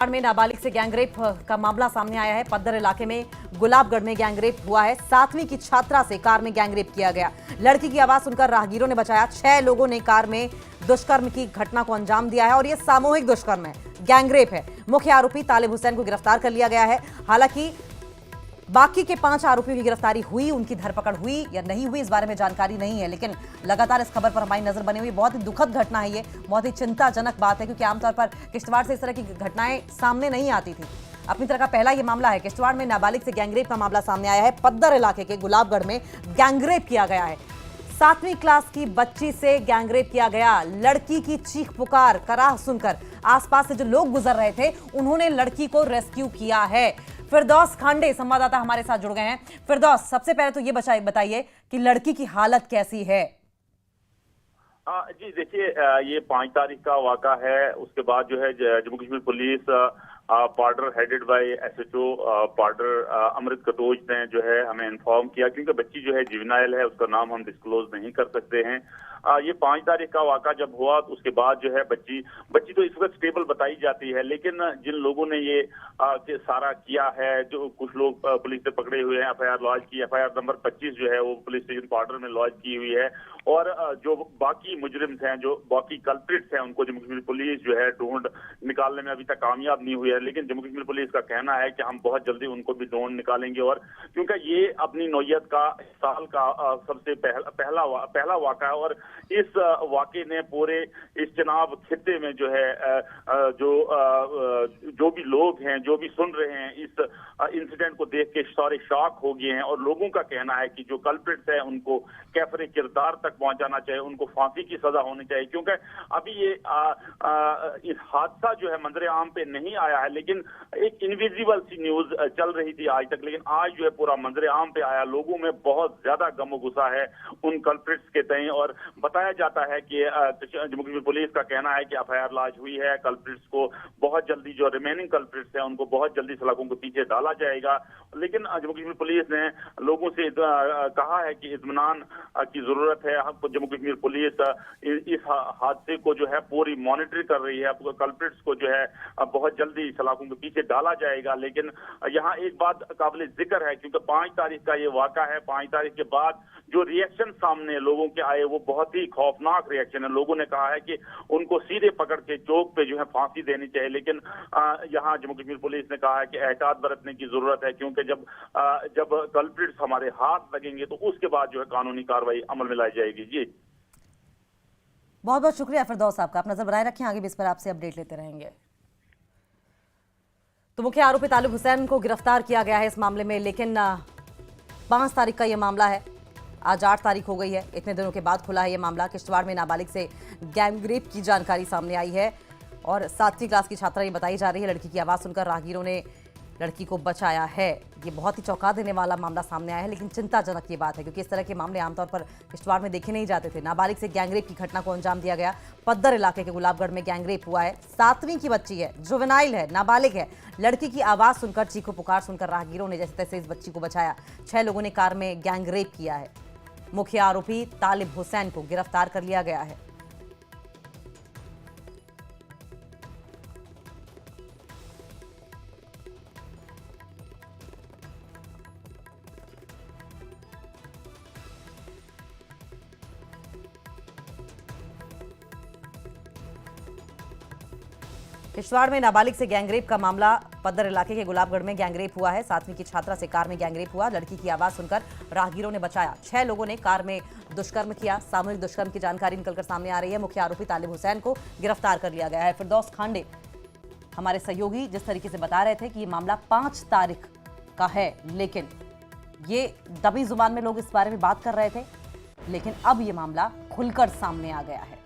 में नाबालिग से गैंगरेप का मामला सामने आया है। पद्दर इलाके में गुलाबगढ़ में गैंगरेप हुआ है। 7वीं की छात्रा से कार में गैंगरेप किया गया। लड़की की आवाज सुनकर राहगीरों ने बचाया। 6 लोगों ने कार में दुष्कर्म की घटना को अंजाम दिया है और यह सामूहिक दुष्कर्म है, गैंगरेप है। मुख्य आरोपी तालिब हुसैन को गिरफ्तार कर लिया गया है। हालांकि बाकी के 5 आरोपियों की गिरफ्तारी हुई, उनकी धरपकड़ हुई या नहीं हुई इस बारे में जानकारी नहीं है, लेकिन लगातार इस खबर पर हमारी नजर बनी हुई। बहुत ही दुखद घटना है ये, बहुत ही चिंताजनक बात है, क्योंकि आमतौर पर किश्तवाड़ से इस तरह की घटनाएं सामने नहीं आती थी। अपनी तरह का पहला ये मामला है। किश्तवाड़ में नाबालिग से गैंगरेप का मामला सामने आया है। पद्दर इलाके के गुलाबगढ़ में गैंगरेप किया गया है। 7वीं क्लास की बच्ची से गैंगरेप किया गया। लड़की की चीख पुकार कराह सुनकर आसपास से जो लोग गुजर रहे थे उन्होंने लड़की को रेस्क्यू किया है। फिरदौस खांडे संवाददाता हमारे साथ जुड़ गए हैं। फिरदौस, सबसे पहले तो ये बताइए कि लड़की की हालत कैसी है? जी देखिए, ये 5 तारीख का वाक़ा है। उसके बाद जो है Jammu Kashmir police Paddar headed by SHO Paddar Amrit Katoch ने जो है हमें इन्फॉर्म किया, क्योंकि बच्ची जो है जुवेनाइल है, उसका नाम हम डिस्क्लोज नहीं कर सकते हैं। ये 5 तारीख का वाक़ा जब हुआ तो उसके बाद जो है बच्ची तो इस वक्त स्टेबल बताई जाती है, लेकिन जिन लोगों ने ये सारा किया है, जो कुछ लोग पुलिस से पकड़े हुए हैं, एफआईआर लॉन्च की, एफआईआर नंबर 25 जो है वो पुलिस स्टेशन पार्डर में लॉन्च की हुई है। और जो बाकी मुजरिम्स हैं, जो बाकी कल्प्रिट्स हैं, उनको जम्मू कश्मीर पुलिस जो है ढूंढ निकालने में अभी तक कामयाब नहीं हुई है। लेकिन जम्मू कश्मीर पुलिस का कहना है कि हम बहुत जल्दी उनको भी ढूंढ निकालेंगे, और क्योंकि ये अपनी नौयत का साल का सबसे पहला वाक़ा है, और इस वाक़े ने पूरे इस चनाब खित्ते में जो है जो भी लोग हैं, जो भी सुन रहे हैं, इस इंसिडेंट को देख के सारे शॉक हो गए हैं। और लोगों का कहना है कि जो कल्प्रिट्स हैं उनको कैफरे किरदार तक पहुंचाना चाहिए, उनको फांसी की सजा होनी चाहिए, क्योंकि अभी ये इस हादसा जो है मंजरे आम पे नहीं आया है, लेकिन एक इनविजिबल सी न्यूज चल रही थी आज तक, लेकिन आज जो है पूरा मंजरे आम पे आया। लोगों में बहुत ज्यादा गम गुस्सा है उन कल्प्रिट्स के तय, और बताया जाता है कि जम्मू कश्मीर पुलिस का कहना है कि एफआईआर लॉन्च हुई है। कल्प्रिट्स को बहुत जल्दी, जो रिमेनिंग कल्प्रिट्स हैं उनको बहुत जल्दी सलाखों के पीछे डाला जाएगा। लेकिन जम्मू कश्मीर पुलिस ने लोगों से कहा है कि इत्मीनान की जरूरत है। जम्मू कश्मीर पुलिस इस हादसे को जो है पूरी मॉनिटर कर रही है। कल्प्रिट्स को जो है बहुत जल्दी सलाखों के पीछे डाला जाएगा। लेकिन यहाँ एक बात काबिल जिक्र है, क्योंकि 5 तारीख का ये वाक़ा है। 5 तारीख के बाद जो रिएक्शन सामने लोगों के आए वो बहुत ही खौफनाक रिएक्शन है। लोगों ने कहा है कि उनको सीधे पकड़ के चौक पे जो है फांसी देनी चाहिए, लेकिन यहाँ जम्मू कश्मीर पुलिस ने कहा है कि एहतियात बरतने की जरूरत है, क्योंकि जब कल्प्रिट्स हमारे हाथ लगेंगे तो उसके बाद जो है कानूनी कार्रवाई अमल में लाई जाएगी। जी, बहुत बहुत शुक्रिया फिरदौस साहब का। आप नजर बनाए रखें, आगे भी इस पर आपसे अपडेट लेते रहेंगे। तो मुख्य आरोपी तालिब हुसैन को गिरफ्तार किया गया है इस मामले में, लेकिन 5 तारीख का यह मामला है। आज 8 तारीख हो गई है। इतने दिनों के बाद खुला है यह मामला। किश्तवाड़ में नाबालिग से गैंगरेप की जानकारी सामने आई है और 7वीं क्लास की छात्रा ये बताई जा रही है। लड़की की आवाज़ सुनकर राहगीरों ने लड़की को बचाया है। ये बहुत ही चौंका देने वाला मामला सामने आया है, लेकिन चिंताजनक ये बात है, क्योंकि इस तरह के मामले आमतौर पर किश्तवाड़ में देखे नहीं जाते थे। नाबालिग से गैंगरेप की घटना को अंजाम दिया गया। पद्दर इलाके के गुलाबगढ़ में गैंगरेप हुआ है। 7वीं की बच्ची है, जुवेनाइल है, नाबालिग है। लड़की की आवाज़ सुनकर, चीखो पुकार सुनकर राहगीरों ने जैसे तैसे इस बच्ची को बचाया। 6 लोगों ने कार में गैंगरेप किया है। मुख्य आरोपी तालिब हुसैन को गिरफ्तार कर लिया गया है। किश्तवाड़ में नाबालिग से गैंगरेप का मामला। पद्दर इलाके के गुलाबगढ़ में गैंगरेप हुआ है। 7वीं की छात्रा से कार में गैंगरेप हुआ। लड़की की आवाज सुनकर राहगीरों ने बचाया। 6 लोगों ने कार में दुष्कर्म किया। सामूहिक दुष्कर्म की जानकारी निकलकर सामने आ रही है। मुख्य आरोपी तालिब हुसैन को गिरफ्तार कर लिया गया है। फिरदौस खांडे हमारे सहयोगी जिस तरीके से बता रहे थे कि ये मामला 5 तारीख का है, लेकिन ये दबी जुबान में लोग इस बारे में बात कर रहे थे, लेकिन अब ये मामला खुलकर सामने आ गया है।